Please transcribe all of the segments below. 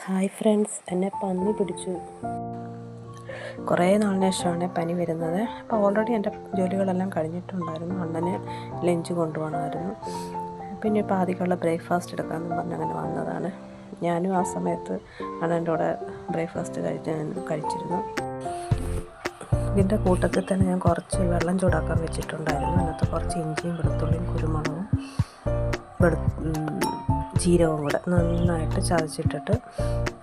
Hi friends, എന്നെ പന്നി പിടിച്ചു. കുറേ നാളിന് ശേഷമാണ് പനി വരുന്നത്. അപ്പോൾ ഓൾറെഡി എൻ്റെ ജോലികളെല്ലാം കഴിഞ്ഞിട്ടുണ്ടായിരുന്നു. അണ്ണന് ലഞ്ച് കൊണ്ടുപോകണമായിരുന്നു. പിന്നെ ഇപ്പോൾ ആദ്യമുള്ള ബ്രേക്ക്ഫാസ്റ്റ് എടുക്കാമെന്ന് പറഞ്ഞ് അങ്ങനെ വന്നതാണ്. ഞാനും ആ സമയത്ത് അണ്ണൻ്റെ കൂടെ ബ്രേക്ക്ഫാസ്റ്റ് കഴിച്ചിരുന്നു. ഇതിൻ്റെ കൂട്ടത്തിൽ തന്നെ ഞാൻ കുറച്ച് വെള്ളം ചൂടാക്കാൻ വെച്ചിട്ടുണ്ടായിരുന്നു. അതിനകത്ത് കുറച്ച് ഇഞ്ചിയും വെളുത്തുള്ളിയും കുരുമുളകും ജീരകവും കൂടെ നന്നായിട്ട് ചതച്ചിട്ടിട്ട്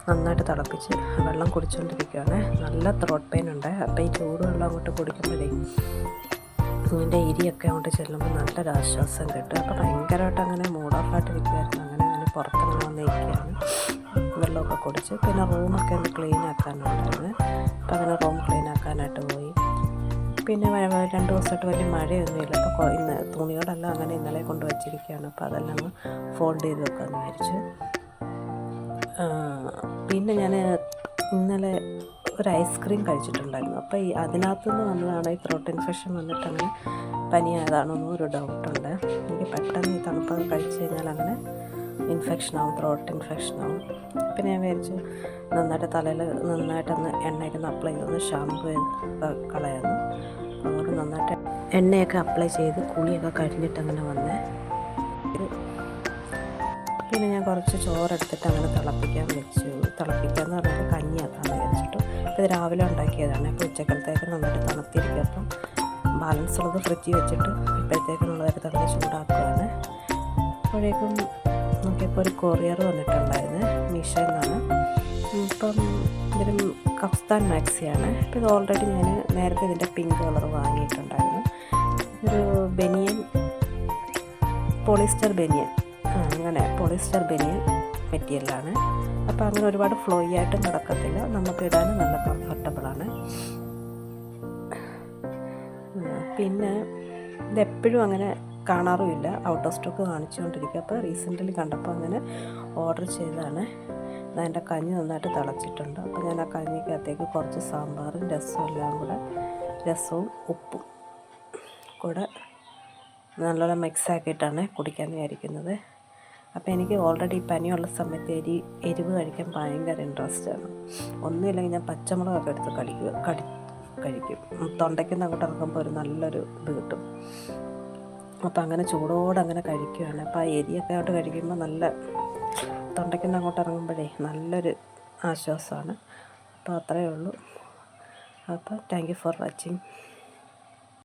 നന്നായിട്ട് തിളപ്പിച്ച് വെള്ളം കുടിച്ചുകൊണ്ടിരിക്കുകയാണ്. നല്ല ത്രോട്ട് പെയിൻ ഉണ്ട്. അപ്പോൾ ഈ ചൂടുവെള്ളം അങ്ങോട്ട് കുടിക്കുമ്പോഴേ ഇതിൻ്റെ ഇരിയൊക്കെ അങ്ങോട്ട് ചെല്ലുമ്പോൾ നല്ലൊരു ആശ്വാസം കിട്ടും. അപ്പോൾ ഭയങ്കരമായിട്ട് അങ്ങനെ മൂഡ് ഓഫായിട്ട് ഇരിക്കുമായിരുന്നു. അങ്ങനെ പുറത്തങ്ങനെ വന്നിരിക്കുകയാണ്. വെള്ളമൊക്കെ കുടിച്ച് പിന്നെ റൂമൊക്കെ ഒന്ന് ക്ലീൻ ആക്കാനുണ്ടായിരുന്നു. അപ്പോൾ അങ്ങനെ റൂം ക്ലീൻ ആക്കാനായിട്ട് പോയി. പിന്നെ 2 ദിവസമായിട്ട് വലിയ മഴയൊന്നുമില്ല. അപ്പോൾ ഇന്ന് തുണികളെല്ലാം അങ്ങനെ ഇന്നലെ കൊണ്ട് വച്ചിരിക്കുകയാണ്. അപ്പോൾ അതെല്ലാം ഒന്ന് ഫോൾഡ് ചെയ്ത് വെക്കാമെന്ന് വിചാരിച്ചു. പിന്നെ ഞാൻ ഇന്നലെ ഒരു ഐസ്ക്രീം കഴിച്ചിട്ടുണ്ടായിരുന്നു. അപ്പോൾ അതിനകത്തുനിന്ന് വന്നതാണ് ഈ ത്രോട്ട് ഇൻഫെക്ഷൻ വന്നിട്ട് അങ്ങനെ പനിയായതാണെന്നും ഒരു ഡൗട്ടുണ്ട്. എനിക്ക് പെട്ടെന്ന് ഈ തണുപ്പൊക്കെ കഴിച്ച് കഴിഞ്ഞാൽ അങ്ങനെ ഇൻഫെക്ഷനാവും, ത്രോട്ട് ഇൻഫെക്ഷനാവും. പിന്നെ ഞാൻ വിചാരിച്ചു നന്നായിട്ട് തലയിൽ നന്നായിട്ടൊന്ന് എണ്ണയൊക്കെ അപ്ലൈ ചെയ്തൊന്ന് ഷാമ്പു കളയാമെന്ന്. അതുകൊണ്ട് നന്നായിട്ട് എണ്ണയൊക്കെ അപ്ലൈ ചെയ്ത് കുളിയൊക്കെ കഴിഞ്ഞിട്ട് അങ്ങനെ വന്നേ. പിന്നെ ഞാൻ കുറച്ച് ചോറെടുത്തിട്ട് അങ്ങനെ തിളപ്പിക്കാൻ വെച്ചു. തിളപ്പിക്കാമെന്ന് പറഞ്ഞാൽ കഞ്ഞിയാക്കാമെന്ന് വിചാരിച്ചിട്ട്. ഇത് രാവിലെ ഉണ്ടാക്കിയതാണ്. അപ്പോൾ ഉച്ചക്കലത്തേക്ക് നന്നായിട്ട് തണുത്തിരിക്കും. അപ്പം ബാലൻസ് ഉള്ളത് ഫ്രിഡ്ജിൽ വെച്ചിട്ട് ഇപ്പോഴത്തേക്കുള്ളതായിട്ട് തന്നെ ചൂടാക്കുകയാണ്. അപ്പോഴേക്കും നോക്കിയപ്പോൾ ഒരു കൊറിയർ വന്നിട്ടുണ്ടായിരുന്നു, മീഷോയിൽ നിന്നാണ്. ഇപ്പം ഇതിലും കഫ്താൻ മാക്സിയാണ്. അപ്പോൾ ഇത് ഓൾറെഡി ഞാൻ നേരത്തെ ഇതിൻ്റെ പിങ്ക് കളർ വാങ്ങിയിട്ടുണ്ടായിരുന്നു. ഒരു ബനിയൻ, പോളിസ്റ്റർ ബനിയൻ, അങ്ങനെ പോളിസ്റ്റർ ബനിയൻ മെറ്റീരിയലാണ്. അപ്പോൾ അങ്ങനെ ഒരുപാട് ഫ്ലോയി ആയിട്ടും കിടക്കത്തില്ല, നമുക്ക് ഇടാനും നല്ല കംഫർട്ടബിളാണ്. പിന്നെ ഇതെപ്പോഴും അങ്ങനെ കാണാറുമില്ല, ഔട്ട് ഓഫ് സ്റ്റോക്ക് കാണിച്ചുകൊണ്ടിരിക്കുക. അപ്പോൾ റീസെൻ്റ്ലി കണ്ടപ്പോൾ അങ്ങനെ ഓർഡർ ചെയ്തതാണ്. അതിൻ്റെ കഞ്ഞി നന്നായിട്ട് തിളച്ചിട്ടുണ്ട്. അപ്പോൾ ഞാൻ ആ കഞ്ഞിക്കകത്തേക്ക് കുറച്ച് സാമ്പാറും രസവും ഉപ്പും കൂടെ നല്ലോണം മിക്സാക്കിയിട്ടാണ് കുടിക്കാൻ വിചാരിക്കുന്നത്. അപ്പോൾ എനിക്ക് ഓൾറെഡി പനിയുള്ള സമയത്ത് എരിവ് കഴിക്കാൻ ഭയങ്കര ഇൻട്രസ്റ്റാണ്. ഒന്നുമില്ലെങ്കിൽ ഞാൻ പച്ചമുളകൊക്കെ എടുത്ത് കഴിക്കും. തൊണ്ടയ്ക്കുന്ന അങ്ങോട്ട് ഇറങ്ങുമ്പോൾ ഒരു നല്ലൊരു ഇത് കിട്ടും. അപ്പോൾ അങ്ങനെ ചൂടോടെ അങ്ങനെ കഴിക്കുകയാണ്. അപ്പോൾ ആ എരിയൊക്കെ അങ്ങോട്ട് കഴിക്കുമ്പോൾ നല്ല തൊണ്ടയ്ക്കുന്ന അങ്ങോട്ട് ഇറങ്ങുമ്പോഴേ നല്ലൊരു ആശ്വാസമാണ്. അപ്പോൾ അത്രയേ ഉള്ളൂ. അപ്പോൾ താങ്ക് യു ഫോർ വാച്ചിങ്.